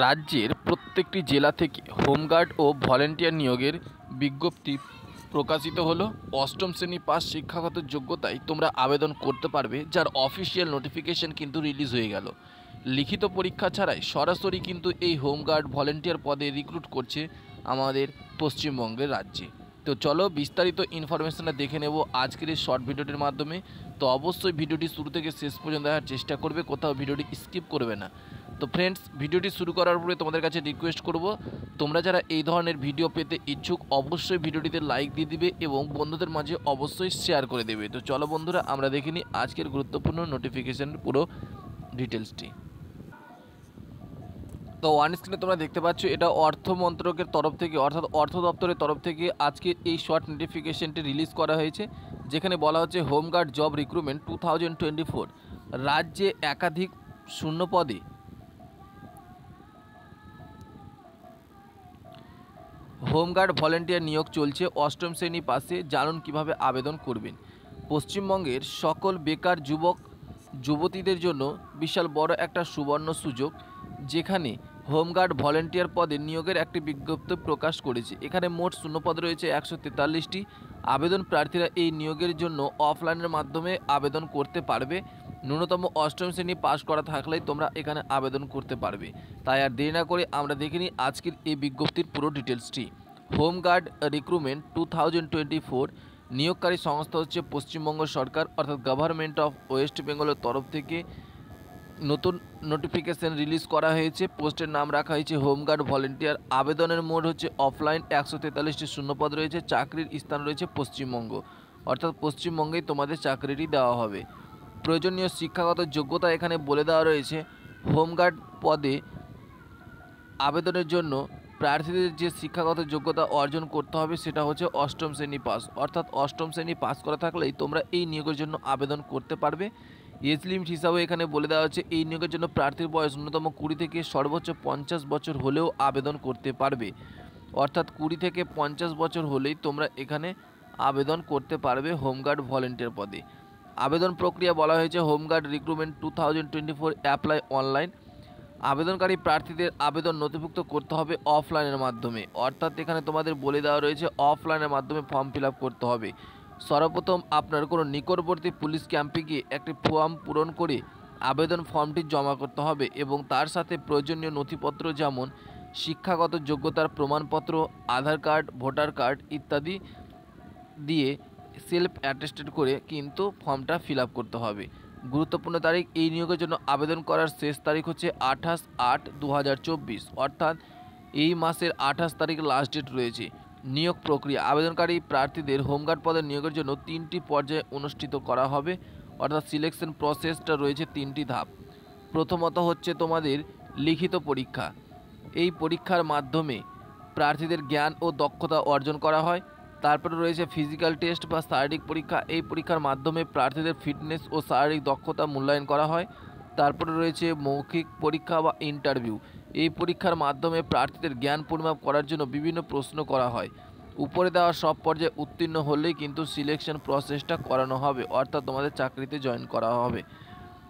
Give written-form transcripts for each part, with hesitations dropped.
রাজ্যের প্রত্যেকটি জেলা থেকে হোমগার্ড ও ভলেন্টিয়ার নিয়োগের বিজ্ঞপ্তি প্রকাশিত হলো। অষ্টম শ্রেণী পাস শিক্ষাগত যোগ্যতায় তোমরা আবেদন করতে পারবে, যার অফিসিয়াল নোটিফিকেশন কিন্তু রিলিজ হয়ে গেল। লিখিত পরীক্ষা ছাড়াই সরাসরি কিন্তু এই হোমগার্ড ভলেন্টিয়ার পদে রিক্রুট করছে আমাদের পশ্চিমবঙ্গের রাজ্যে। তো চলো বিস্তারিত ইনফরমেশনটা দেখে নেব আজকের এই শর্ট ভিডিওটির মাধ্যমে। তো অবশ্যই ভিডিওটি শুরু থেকে শেষ পর্যন্ত দেখার চেষ্টা করবে, কোথাও ভিডিওটি স্কিপ করবে না। তো ফ্রেন্ডস, ভিডিওটি শুরু করার পরে তোমাদের কাছে রিকোয়েস্ট করব, তোমরা যারা এই ধরনের ভিডিও পেতে ইচ্ছুক অবশ্যই ভিডিওটিতে লাইক দিয়ে দিবে এবং বন্ধুদের মাঝে অবশ্যই শেয়ার করে দেবে। তো চলো বন্ধুরা, আমরা দেখে নিই আজকের গুরুত্বপূর্ণ নোটিফিকেশনের পুরো ডিটেলসটি। তো ওয়ান স্ক্রিনে তোমরা দেখতে পাচ্ছ, এটা অর্থ মন্ত্রকের তরফ থেকে অর্থাৎ অর্থ দপ্তরের তরফ থেকে আজকে এই শর্ট নোটিফিকেশনটি রিলিজ করা হয়েছে, যেখানে বলা হচ্ছে হোমগার্ড জব রিক্রুটমেন্ট 2024। রাজ্যে একাধিক শূন্য পদে হোমগার্ড ভলেন্টিয়ার নিয়োগ চলছে। অষ্টম শ্রেণী পাশে জানুন কিভাবে আবেদন করবেন। পশ্চিমবঙ্গের সকল বেকার যুবক যুবতীদের জন্য বিশাল বড় একটা সুবর্ণ সুযোগ, যেখানে হোমগার্ড ভলেন্টিয়ার পদে নিয়োগের একটি বিজ্ঞপ্তি প্রকাশ করেছে। এখানে মোট শূন্যপদ রয়েছে 143টি। আবেদন প্রার্থীরা এই নিয়োগের জন্য অফলাইনের মাধ্যমে আবেদন করতে পারবে। ন্যূনতম অষ্টম শ্রেণী পাস করা থাকলেই তোমরা এখানে আবেদন করতে পারবে। তাই আর দেরি না করে আমরা দেখে নিই আজকের এই বিজ্ঞপ্তির পুরো ডিটেলসটি। হোমগার্ড রিক্রুটমেন্ট 2024 নিয়োগকারী সংস্থা হচ্ছে পশ্চিমবঙ্গ সরকার অর্থাৎ গভর্নমেন্ট অফ ওয়েস্ট বেঙ্গলের তরফ থেকে নতুন নোটিফিকেশন রিলিজ করা হয়েছে। পোস্টের নাম রাখা হয়েছে হোমগার্ড ভলেন্টিয়ার। আবেদনের মোড হচ্ছে অফলাইন। 143টি শূন্যপদ রয়েছে। চাকরির স্থান রয়েছে পশ্চিমবঙ্গ, অর্থাৎ পশ্চিমবঙ্গেই তোমাদের চাকরিটি দেওয়া হবে। প্রয়োজনীয় শিক্ষাগত যোগ্যতা এখানে বলে দেওয়া রয়েছে। হোমগার্ড পদে আবেদনের জন্য প্রার্থীদের যে শিক্ষাগত যোগ্যতা অর্জন করতে হবে সেটা হচ্ছে অষ্টম শ্রেণী পাস, অর্থাৎ অষ্টম শ্রেণী পাস করা থাকলেই তোমরা এই নিয়োগের জন্য আবেদন করতে পারবে। এজ লিমিট হিসাবে এখানে বলে দেওয়া হচ্ছে এই নিয়োগের জন্য প্রার্থীর বয়স ন্যূনতম 20 থেকে সর্বোচ্চ 50 বছর হলেও আবেদন করতে পারবে, অর্থাৎ 20 থেকে 50 বছর হলেই তোমরা এখানে আবেদন করতে পারবে হোমগার্ড ভলেন্টিয়ার পদে। আবেদন প্রক্রিয়া বলা হয়েছে হোমগার্ড রিক্রুটমেন্ট 2024 অ্যাপ্লাই অনলাইন। আবেদনকারী প্রার্থীদের আবেদন নথিভুক্ত করতে হবে অফলাইনের মাধ্যমে, অর্থাৎ এখানে তোমাদের বলে দেওয়া রয়েছে অফলাইনের মাধ্যমে ফর্ম ফিল আপ করতে হবে। সর্বপ্রথম আপনার কোনো নিকটবর্তী পুলিশ ক্যাম্পে গিয়ে একটি ফর্ম পূরণ করে আবেদন ফর্মটি জমা করতে হবে এবং তার সাথে প্রয়োজনীয় নথিপত্র যেমন শিক্ষাগত যোগ্যতার প্রমাণপত্র, আধার কার্ড, ভোটার কার্ড ইত্যাদি দিয়ে সেলফ অ্যাটেস্টেড করে কিন্তু ফর্মটা ফিল আপ করতে হবে। গুরুত্বপূর্ণ তারিখ, এই নিয়োগের জন্য আবেদন করার শেষ তারিখ হচ্ছে 28/8/2024, অর্থাৎ এই মাসের 28 তারিখ লাস্ট ডেট রয়েছে। নিয়োগ প্রক্রিয়া, আবেদনকারী প্রার্থীদের হোমগার্ড পদে নিয়োগের জন্য 3টি পর্যায়ে অনুষ্ঠিত করা হবে, অর্থাৎ সিলেকশন প্রসেসটা রয়েছে 3টি ধাপ। প্রথমত হচ্ছে তোমাদের লিখিত পরীক্ষা। এই পরীক্ষার মাধ্যমে প্রার্থীদের জ্ঞান ও দক্ষতা অর্জন করা হয়। তারপরে রয়েছে ফিজিক্যাল টেস্ট বা শারীরিক পরীক্ষা। এই পরীক্ষার মাধ্যমে প্রার্থীদের ফিটনেস ও শারীরিক দক্ষতা মূল্যায়ন করা হয়। তারপরে রয়েছে মৌখিক পরীক্ষা বা ইন্টারভিউ। এই পরীক্ষার মাধ্যমে প্রার্থীদের জ্ঞান পরিমাপ করার জন্য বিভিন্ন প্রশ্ন করা হয়। উপরে দেওয়া সব পর্যায়ে উত্তীর্ণ হলেই কিন্তু সিলেকশন প্রসেসটা করানো হবে, অর্থাৎ তোমাদের চাকরিতে জয়েন করা হবে।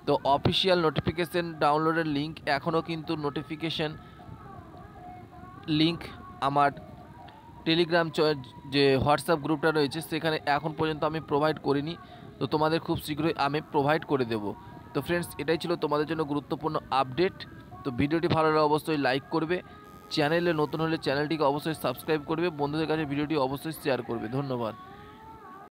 তো অফিসিয়াল নোটিফিকেশন ডাউনলোডের লিঙ্ক এখনও কিন্তু নোটিফিকেশন লিঙ্ক আমার টেলিগ্রাম যে হোয়াটসঅ্যাপ গ্রুপটা রয়েছে সেখানে এখন পর্যন্ত আমি প্রোভাইড করিনি। তো তোমাদের খুব শীঘ্রই আমি প্রোভাইড করে দেব। তো ফ্রেন্ডস, এটাই ছিল তোমাদের জন্য গুরুত্বপূর্ণ আপডেট। তো ভিডিওটি ভালো লাগলে অবশ্যই লাইক করবে, চ্যানেলে নতুন হলে চ্যানেলটিকে অবশ্যই সাবস্ক্রাইব করবে, বন্ধুদের কাছে ভিডিওটি অবশ্যই শেয়ার করবে। ধন্যবাদ।